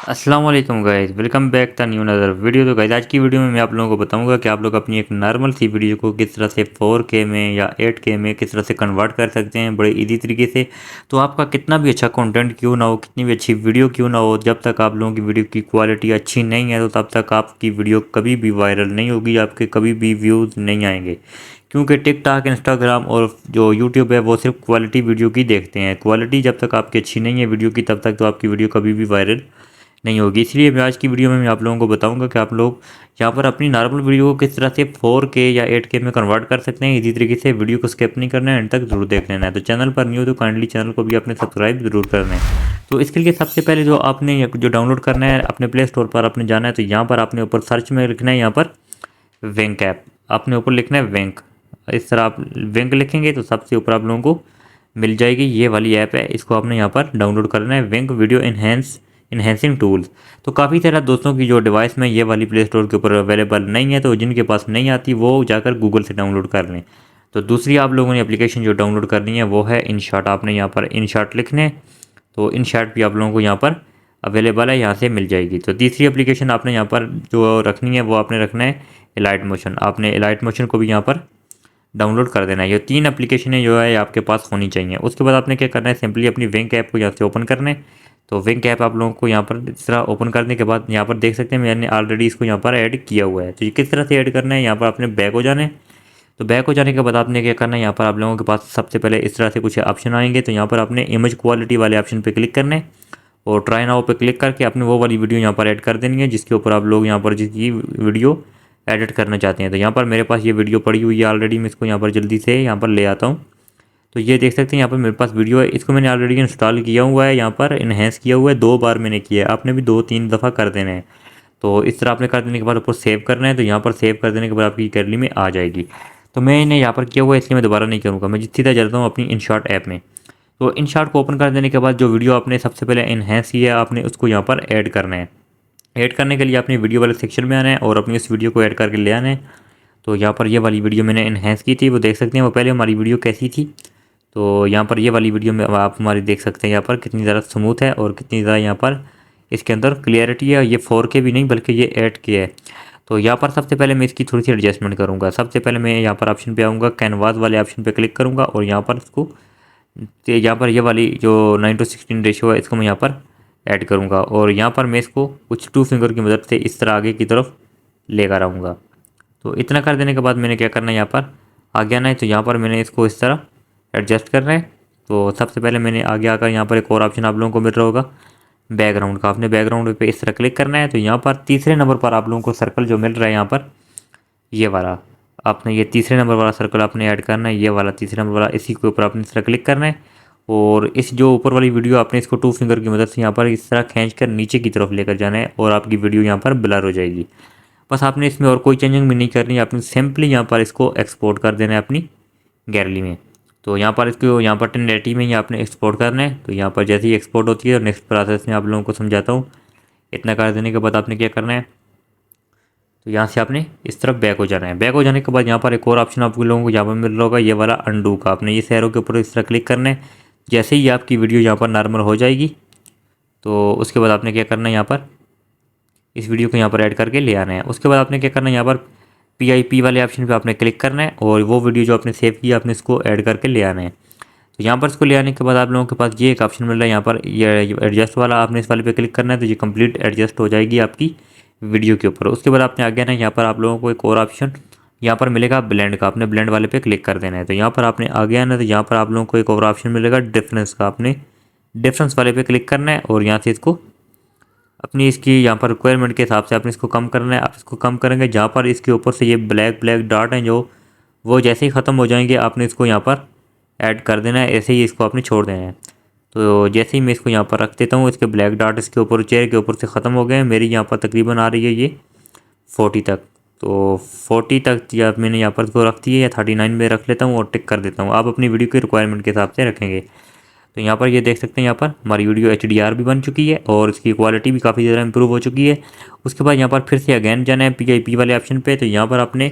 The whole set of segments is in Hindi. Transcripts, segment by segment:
अस्सलाम वालेकुम guys, welcome back the new नदर वीडियो। तो गाइस आज की वीडियो में मैं आप लोगों को बताऊंगा कि आप लोग अपनी एक नॉर्मल सी वीडियो को किस तरह से 4K में या 8K में किस तरह से कन्वर्ट कर सकते हैं बड़े इजी तरीके से। तो आपका कितना भी अच्छा कंटेंट क्यों ना हो, कितनी भी अच्छी वीडियो क्यों ना हो, जब तक आप लोगों की वीडियो की क्वालिटी अच्छी नहीं है तो तब तक आपकी वीडियो कभी भी वायरल नहीं होगी, आपके कभी भी व्यूज़ नहीं आएंगे। क्योंकि टिकटॉक, इंस्टाग्राम और जो यूट्यूब है वो सिर्फ क्वालिटी वीडियो की देखते हैं। क्वालिटी जब तक आपकी अच्छी नहीं है वीडियो की, तब तक तो आपकी वीडियो कभी भी वायरल नहीं होगी। इसलिए मैं आज की वीडियो में मैं आप लोगों को बताऊंगा कि आप लोग यहाँ पर अपनी नॉर्मल वीडियो को किस तरह से 4K या 8K में कन्वर्ट कर सकते हैं। इसी तरीके से वीडियो को स्किप नहीं करना है, एंड तक जरूर देख लेना है। तो चैनल पर न्यू हो तो काइंडली चैनल को भी अपने सब्सक्राइब जरूर करना है। तो इसके लिए सबसे पहले जो आपने जो डाउनलोड करना है, अपने प्ले स्टोर पर आपने जाना है। तो यहाँ पर आपने ऊपर सर्च में लिखना है, यहाँ पर वेंक ऐप आपने ऊपर लिखना है वेंक। इस तरह आप वेंक लिखेंगे तो सबसे ऊपर आप लोगों को मिल जाएगी ये वाली ऐप है। इसको आपने यहाँ पर डाउनलोड करना है, वेंक वीडियो इन्हेंसिंग टूल्स। तो काफ़ी सारा दोस्तों की जो डिवाइस में ये वाली प्ले स्टोर के ऊपर अवेलेबल नहीं है, तो जिनके पास नहीं आती वो जाकर गूगल से डाउनलोड कर लें। तो दूसरी आप लोगों ने एप्लीकेशन जो डाउनलोड करनी है वो है इनशॉट। आपने यहाँ पर इनशॉट लिखने, तो इनशॉट भी आप लोगों को यहाँ पर अवेलेबल है, यहाँ से मिल जाएगी। तो तीसरी एप्लीकेशन आपने यहाँ पर जो रखनी है वो आपने रखना है एलाइट मोशन। आपने एलाइट मोशन को भी यहाँ पर डाउनलोड कर देना है। ये तीन एप्लीकेशनें जो है आपके पास होनी चाहिए। उसके बाद आपने क्या करना है, सिंपली अपनी वेंक ऐप को यहाँ से ओपन करना है। तो वेंक ऐप आप लोगों को यहाँ पर इस तरह ओपन करने के बाद यहाँ पर देख सकते हैं मैंने ऑलरेडी इसको यहाँ पर ऐड किया हुआ है। तो ये किस तरह से ऐड करना है, यहाँ पर आपने बैक हो जाना है। तो बैक हो जाने के बाद आपने क्या करना है, यहाँ पर आप लोगों के पास सबसे पहले इस तरह से कुछ ऑप्शन आएंगे। तो यहाँ पर आपने इमेज क्वालिटी वाले ऑप्शन पर क्लिक करना है और ट्राई नाउ पे क्लिक करके आपने वो वाली वीडियो यहाँ पर ऐड कर देनी है जिसके ऊपर आप लोग यहाँ पर जिसकी वीडियो एडिट करना चाहते हैं। तो यहाँ पर मेरे पास ये वीडियो पड़ी हुई है ऑलरेडी, मैं इसको यहाँ पर जल्दी से यहाँ पर ले आता हूँ। तो ये देख सकते हैं यहाँ पर मेरे पास वीडियो है, इसको मैंने ऑलरेडी इंस्टॉल किया हुआ है, यहाँ पर इन्हेंस किया हुआ है। 2 बार मैंने किया है, आपने भी 2-3 दफ़ा कर देना है। तो इस तरह आपने कर देने के बाद ऊपर सेव करना है। तो यहाँ पर सेव कर देने के बाद आपकी गैलरी में आ जाएगी। तो मैंने यहाँ पर किया हुआ है, इसलिए मैं दोबारा नहीं करूँगा, मैं सीधा चलता हूँ अपनी इनशॉट ऐप में। तो इनशॉट को ओपन कर देने के बाद जो वीडियो आपने सबसे पहले इन्हेंस किया है आपने उसको यहाँ पर ऐड करना है। ऐड करने के लिए आपने वीडियो वाले सेक्शन में आना है और अपनी इस वीडियो को ऐड करके ले आना है। तो यहाँ पर ये वाली वीडियो मैंने इन्हेंस की थी, वो देख सकते हैं वो पहले हमारी वीडियो कैसी थी। तो यहाँ पर ये वाली वीडियो में आप हमारी देख सकते हैं यहाँ पर कितनी ज़्यादा स्मूथ है और कितनी ज़्यादा यहाँ पर इसके अंदर क्लियरिटी है। ये 4K भी नहीं बल्कि ये 8K है। तो यहाँ पर सबसे पहले मैं इसकी थोड़ी सी एडजस्टमेंट करूँगा। सबसे पहले मैं यहाँ पर ऑप्शन पे आऊँगा, कैनवास वाले ऑप्शन पे क्लिक करूँगा और यहाँ पर इसको यहाँ पर ये वाली जो 9:16 रेशियो है इसको मैं यहाँ पर ऐड करूँगा और यहाँ पर मैं इसको कुछ 2 फिंगर की मदद से इस तरह आगे की तरफ लेकर आऊँगा। तो इतना कर देने के बाद मैंने क्या करना है, यहाँ पर आगे आना है। तो यहाँ पर मैंने इसको इस तरह एडजस्ट करना है। तो सबसे पहले मैंने आगे आकर यहाँ पर एक और ऑप्शन आप लोगों को मिल रहा होगा बैकग्राउंड का, आपने बैकग्राउंड पे इस तरह क्लिक करना है। तो यहाँ पर तीसरे नंबर पर आप लोगों को सर्कल जो मिल रहा है यहाँ पर ये वाला, आपने ये तीसरे नंबर वाला सर्कल आपने ऐड करना है, ये वाला तीसरे नंबर वाला, इसी के ऊपर आपने इस तरह क्लिक करना है। और इस जो ऊपर वाली वीडियो आपने इसको 2 फिंगर की मदद से यहाँ पर इस तरह खींच कर नीचे की तरफ लेकर जाना है और आपकी वीडियो यहाँ पर ब्लर हो जाएगी। बस आपने इसमें और कोई चेंजिंग भी नहीं करनी है, आपने सिंपली यहाँ पर इसको एक्सपोर्ट कर देना है अपनी गैलरी में। तो यहाँ पर इसको यहाँ पर 1080 में ही आपने एक्सपोर्ट करना है। तो यहाँ पर जैसे ही एक्सपोर्ट होती है तो नेक्स्ट प्रोसेस में आप लोगों को समझाता हूँ। इतना कर देने के बाद आपने क्या करना है, तो यहाँ से आपने इस तरफ बैक हो जाना है। बैक हो जाने के बाद यहाँ पर एक और ऑप्शन आप लोगों को यहाँ पर मिल रहा होगा ये वाला अंडू का, आपने ये एरो के ऊपर इस तरह क्लिक करना है। जैसे ही आपकी वीडियो यहाँ पर नॉर्मल हो जाएगी तो उसके बाद आपने क्या करना है, यहाँ पर इस वीडियो को यहाँ पर ऐड करके ले आना है। उसके बाद आपने क्या करना है, यहाँ पर PIP वाले ऑप्शन पे आपने क्लिक करना है और वो वीडियो जो आपने सेव की आपने इसको ऐड करके ले आना है। तो यहाँ पर इसको ले आने के बाद आप लोगों के पास ये एक ऑप्शन मिल रहा है यहाँ पर ये एडजस्ट वाला, आपने इस वाले पे क्लिक करना है। तो ये कंप्लीट एडजस्ट हो जाएगी आपकी वीडियो के ऊपर। उसके बाद आपने आगे ना यहाँ पर आप लोगों को एक और ऑप्शन यहाँ पर मिलेगा ब्लेंड का, आपने ब्लेंड वाले पे क्लिक कर देना है। तो यहाँ पर आपने आगे आना, तो यहाँ पर आप लोगों को एक और ऑप्शन मिलेगा डिफरेंस का, आपने डिफरेंस वाले पे क्लिक करना है और यहाँ से इसको अपनी इसकी यहाँ पर रिक्वायरमेंट के हिसाब से आपने इसको कम करना है। आप इसको कम करेंगे, जहाँ पर इसके ऊपर से ये ब्लैक डॉट हैं जो वो जैसे ही ख़त्म हो जाएंगे आपने इसको यहाँ पर ऐड कर देना है, ऐसे ही इसको आपने छोड़ देना है। तो जैसे ही मैं इसको यहाँ पर रख देता हूँ, इसके ब्लैक डॉट इसके ऊपर चेहरे के ऊपर से ख़त्म हो गए हैं। मेरी यहाँ पर तकरीबन आ रही है ये 40 तक। तो 40 तक या मैंने यहाँ पर इसको रख दी है, या 39 में रख लेता हूँ और टिक कर देता हूँ। आप अपनी वीडियो की रिक्वायरमेंट के हिसाब से रखेंगे। तो यहाँ पर ये देख सकते हैं यहाँ पर हमारी वीडियो HDR भी बन चुकी है और इसकी क्वालिटी भी काफ़ी ज़्यादा इंप्रूव हो चुकी है। उसके बाद यहाँ पर फिर से अगेन जाना है PIP वाले ऑप्शन पे। तो यहाँ पर आपने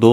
2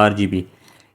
RGB,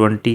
20